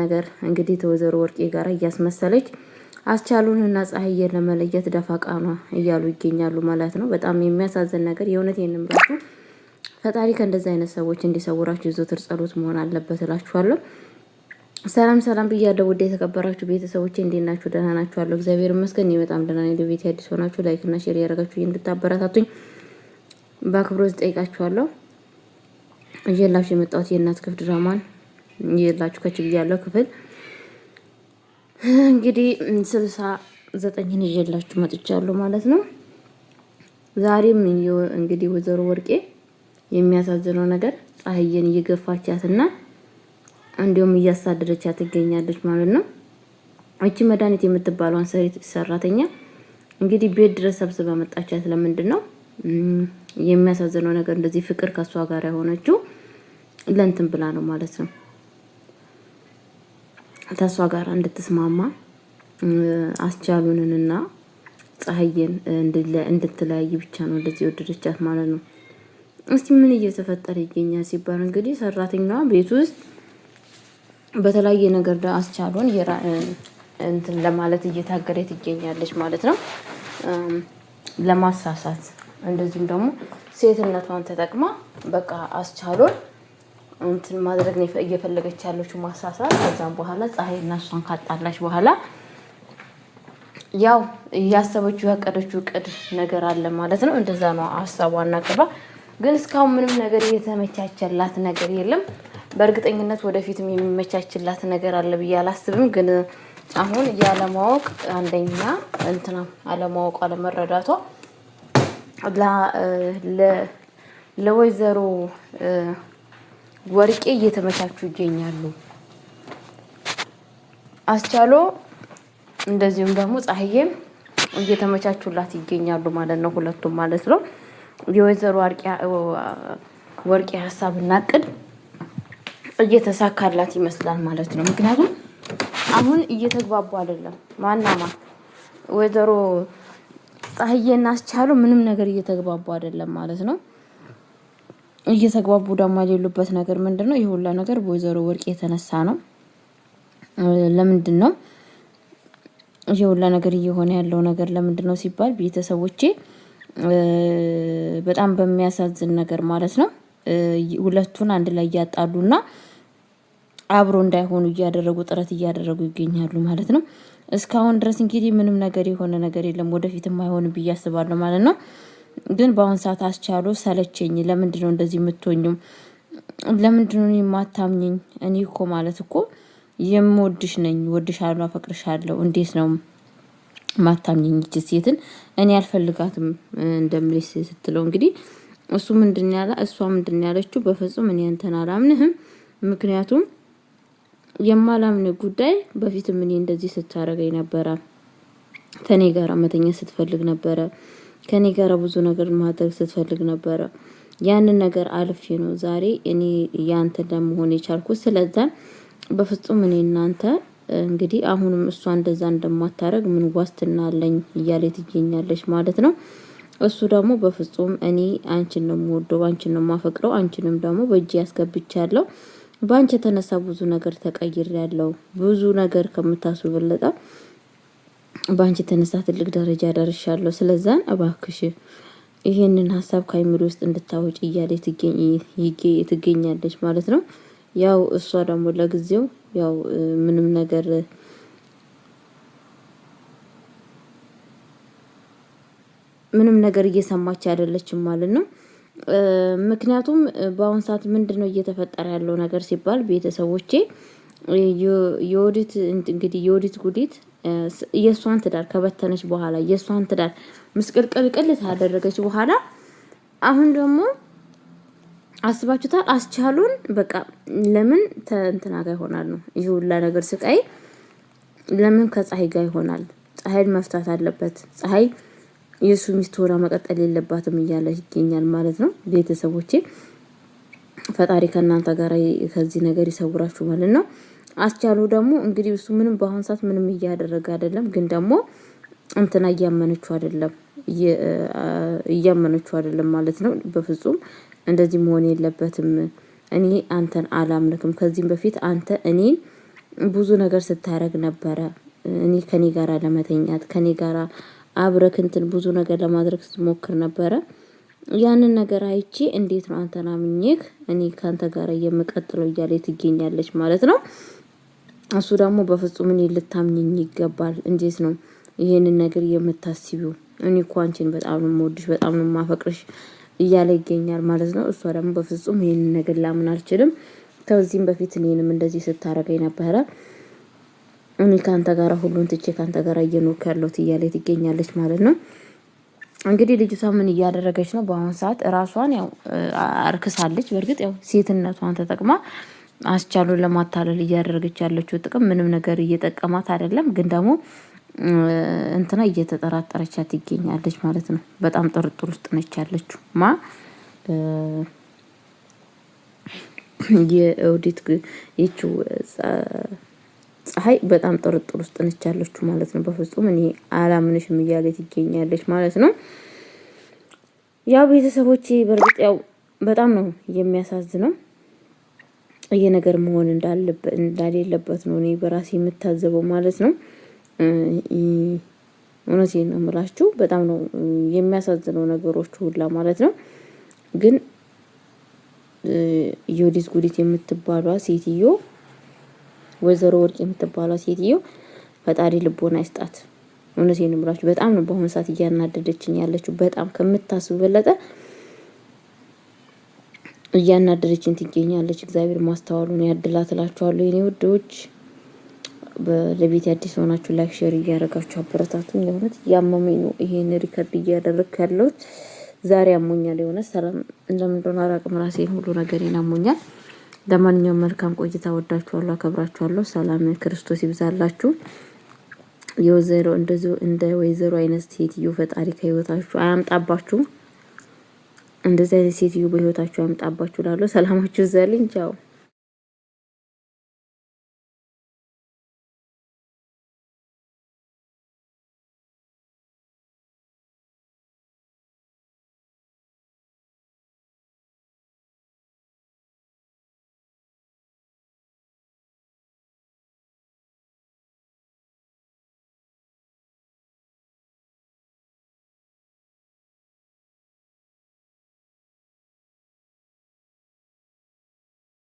ነገር እንግዲህ ተወዘሮ ወርቄ ጋር እያስመሰለች አስቻሉንና ፀሐዬን ለመለየት ደፋ ቃኗ እያሉ ይገኛሉ ማለት ነው። በጣም የሚያሳዝን ነገር የእውነቴን እምራችሁ ፈጣሪ ከእንደዚህ አይነት ሰዎች እንዲሰውራችሁ ዘወትር ጸሎት መሆን አለበት እላችኋለሁ። ሰላም ሰላም ብያለሁ ውድ የተከበራችሁ ቤተሰቦቼ እንዴት ናችሁ? ደህና ናችኋለሁ? እግዚአብሔር ይመስገን በጣም ደህና ነኝ። ለቤት አዲስ ሆናችሁ ላይክ እና ሼር ያደረጋችሁ እንድታበረታቱኝ በአክብሮት ጠይቃችኋለሁ። እየላችሁ የመጣሁት የእናት ክፍል ድራማን እየላችሁ ከችብያለሁ ክፍል እንግዲህ 69ን ይዤላችሁ መጥቻለሁ ማለት ነው። ዛሬም እንግዲህ ወይዘሮ ወርቄ የሚያሳዝነው ነገር ፀሐይን እየገፋቻትና እንዲሁም እያሳደደቻት ትገኛለች ማለት ነው። እቺ መድኃኒት የምትባለውን ሰራተኛ እንግዲህ ቤት ድረስ ሰብስባ መጣቻት። ለምንድን ነው የሚያሳዝነው ነገር እንደዚህ ፍቅር ከሷ ጋር የሆነችው ለእንትን ብላ ነው ማለት ነው። ተሷ ጋር እንድትስማማ አስቻሉንንና ፀሐይን እንድትለያይ ብቻ ነው እንደዚህ ወደደቻት ማለት ነው። እስቲ ምን እየተፈጠረ ይገኛል ሲባል እንግዲህ ሰራተኛዋ ቤት ውስጥ በተለያየ ነገር አስቻሉን እንትን ለማለት እየታገለች ትገኛለች ማለት ነው። ለማሳሳት እንደዚህም ደግሞ ሴትነቷን ተጠቅማ በቃ አስቻሉን እንትን ማድረግ ነው እየፈለገች ያለችው ማሳሳት። ከዛም በኋላ ፀሐይና እሷን ካጣላች በኋላ ያው ያሰበችው ያቀደችው ቅድ ነገር አለ ማለት ነው። እንደዛ ነው ሀሳቧና ቅዷ። ግን እስካሁን ምንም ነገር እየተመቻቸላት ነገር የለም። በእርግጠኝነት ወደፊትም የሚመቻችላት ነገር አለ ብዬ አላስብም። ግን አሁን ያለማወቅ አንደኛ እንትና አለማወቅ አለመረዳቷ ለወይዘሮ ወርቄ እየተመቻቹ ይገኛሉ። አስቻሎ እንደዚሁም ደግሞ ፀሐይም እየተመቻቹላት ይገኛሉ ማለት ነው። ሁለቱም ማለት ነው። የወይዘሮ ወርቄ ሀሳብና እቅድ እየተሳካላት ይመስላል ማለት ነው። ምክንያቱም አሁን እየተግባቡ አይደለም። ማናማ ወይዘሮ ፀሐይና አስቻሉ ምንም ነገር እየተግባቡ አይደለም ማለት ነው። እየተግባቡ ደግሞ የሌሉበት ነገር ምንድነው? ይሄ ሁላ ነገር በወይዘሮ ወርቄ የተነሳ ነው። ለምንድን ነው ይሄ ሁላ ነገር እየሆነ ያለው ነገር ለምንድን ነው ሲባል ቤተሰቦቼ በጣም በሚያሳዝን ነገር ማለት ነው ሁለቱን አንድ ላይ ያጣሉና አብሮ እንዳይሆኑ እያደረጉ ጥረት እያደረጉ ይገኛሉ ማለት ነው። እስካሁን ድረስ እንግዲህ ምንም ነገር የሆነ ነገር የለም። ወደፊትም አይሆንም ብዬ አስባለሁ ማለት ነው። ግን በአሁን ሰዓት አስቻሉ ሰለቸኝ። ለምንድን ነው እንደዚህ የምትሆኝም? ለምንድን ነው የማታምኝኝ? እኔ እኮ ማለት እኮ የምወድሽ ነኝ፣ ወድሻለሁ፣ አፈቅርሻለሁ። እንዴት ነው ማታምኝኝ? እቺ ሴትን እኔ አልፈልጋትም እንደምልሽ ስትለው እንግዲህ እሷ ምንድን ያለችው በፍጹም እኔ አንተን አላምንህም። ምክንያቱም የማላምን ጉዳይ በፊትም እኔ እንደዚህ ስታረገኝ ነበረ። ከኔ ጋር መተኛ ስትፈልግ ነበረ። ከኔ ጋር ብዙ ነገር ማድረግ ስትፈልግ ነበረ። ያንን ነገር አልፌ ነው ዛሬ እኔ ያንተ ለመሆን የቻልኩት። ስለዚህ በፍጹም እኔ እናንተ እንግዲህ አሁንም እሷ እንደዛ እንደማታረግ ምን ዋስትና አለኝ እያለ ትገኛለች ማለት ነው። እሱ ደግሞ በፍጹም እኔ አንቺን ነው የምወደው፣ አንቺን ነው የማፈቅረው፣ አንቺንም ደግሞ በእጅ ያስገብቻለሁ። በአንቺ የተነሳ ብዙ ነገር ተቀይሬያለሁ። ብዙ ነገር ከምታስበለጣ በአንቺ የተነሳ ትልቅ ደረጃ ደርሻለሁ። ስለዛን እባክሽ ይሄንን ሀሳብ ከአይምሮ ውስጥ እንድታወጪ እያለ ትገኛለች ማለት ነው። ያው እሷ ደግሞ ለጊዜው ያው ምንም ነገር እየሰማች አይደለችም ማለት ነው። ምክንያቱም በአሁን ሰዓት ምንድነው እየተፈጠረ ያለው ነገር ሲባል ቤተሰቦቼ የወዲት ጉዲት የሷን ትዳር ከበተነች በኋላ የሷን ትዳር ምስቅልቅልቅል ታደረገች በኋላ አሁን ደግሞ አስባችሁታል? አስቻሉን በቃ ለምን እንትና ጋር ይሆናል ነው ይሄ ሁላ ነገር ስቃይ ለምን ከፀሐይ ጋር ይሆናል? ፀሐይን መፍታት አለበት። ፀሐይ የሱ ሚስት ሆና መቀጠል የለባትም እያለ ይገኛል ማለት ነው። ቤተሰቦቼ ፈጣሪ ከእናንተ ጋር ከዚህ ነገር ይሰውራችሁ ማለት ነው። አስቻሉ ደግሞ እንግዲህ እሱ ምንም በአሁን ሰዓት ምንም እያደረገ አይደለም። ግን ደግሞ እንትና እያመነችው አይደለም ማለት ነው። በፍጹም እንደዚህ መሆን የለበትም። እኔ አንተን አላምንክም። ከዚህም በፊት አንተ እኔን ብዙ ነገር ስታረግ ነበረ። እኔ ከኔ ጋራ ለመተኛት ከኔ ጋራ አብረክ እንትን ብዙ ነገር ለማድረግ ስትሞክር ነበረ። ያንን ነገር አይቼ እንዴት ነው አንተን አምኜክ እኔ ካንተ ጋር የምቀጥለው እያለ ትገኛለች ማለት ነው። እሱ ደግሞ በፍጹም እኔ ልታምኚኝ ይገባል። እንዴት ነው ይሄንን ነገር የምታስቢው? እኔ እኮ አንቺን በጣም ነው የምወድሽ፣ በጣም ነው የማፈቅርሽ እያለ ይገኛል ማለት ነው። እሷ ደግሞ በፍጹም ይሄንን ነገር ላምን አልችልም፣ ከዚህም በፊት እኔንም እንደዚህ ስታረገኝ ነበረ፣ እኔ ካንተ ጋር ሁሉን ትቼ ካንተ ጋር እየኖርኩ ያለሁት እያለ ትገኛለች ማለት ነው። እንግዲህ ልጅቷ ምን እያደረገች ነው? በአሁኑ ሰዓት ራሷን ያው አርክሳለች። በእርግጥ ያው ሴትነቷን ተጠቅማ አስቻሉን ለማታለል እያደረገች ያለችው ጥቅም ምንም ነገር እየጠቀማት አይደለም። ግን ደግሞ እንትና እየተጠራጠረቻት ይገኛለች ማለት ነው። በጣም ጥርጥር ውስጥ ነች ያለችው የኦዲት ይቺው ፀሐይ በጣም ጥርጥር ውስጥ ነች ያለችው ማለት ነው። በፍጹም እኔ አላምንሽም እያለች ትገኛለች ማለት ነው። ያው ቤተሰቦቼ በእርግጥ ያው በጣም ነው የሚያሳዝነው። ይሄ ነገር መሆን እንዳሌለበት ነው እኔ በራሴ የምታዘበው ማለት ነው። እውነቴን ነው የምላችሁ፣ በጣም ነው የሚያሳዝነው ነገሮች ሁላ ማለት ነው። ግን ዮዲት ጉዲት የምትባሏ ሴትዮ፣ ወይዘሮ ወርቅ የምትባሏ ሴትዮ ፈጣሪ ልቦና ይስጣት። እውነቴን ነው የምላችሁ፣ በጣም ነው በአሁኑ ሰዓት እያናደደችኝ ያለችው። በጣም ከምታስቡ በለጠ እያናደደችኝ ትገኛለች። እግዚአብሔር ማስተዋሉን ያድላት እላችኋለሁ የኔ ውዶች። ለቤት አዲስ ሆናችሁ ላይክ ሼር እያደረጋችሁ አበረታቱኝ። የሆነት ያመመኝ ነው ይሄን ሪከርድ እያደረግኩ ያለሁት። ዛሬ አሞኛል። የሆነ ሰላም እንደምን እንደሆነ አላውቅም፣ ራሴን ሁሉ ነገሬን አሞኛል። ለማንኛውም መልካም ቆይታ። ወዳችኋለሁ፣ አከብራችኋለሁ። ሰላም ክርስቶስ ይብዛላችሁ። የወይዘሮ እንደዚሁ እንደ ወይዘሮ አይነት ሴትዮ ፈጣሪ ከህይወታችሁ አያምጣባችሁ። እንደዚህ አይነት ሴትዮ በህይወታችሁ አያምጣባችሁ። ላለው ሰላማችሁ ይብዛልኝ። ቻው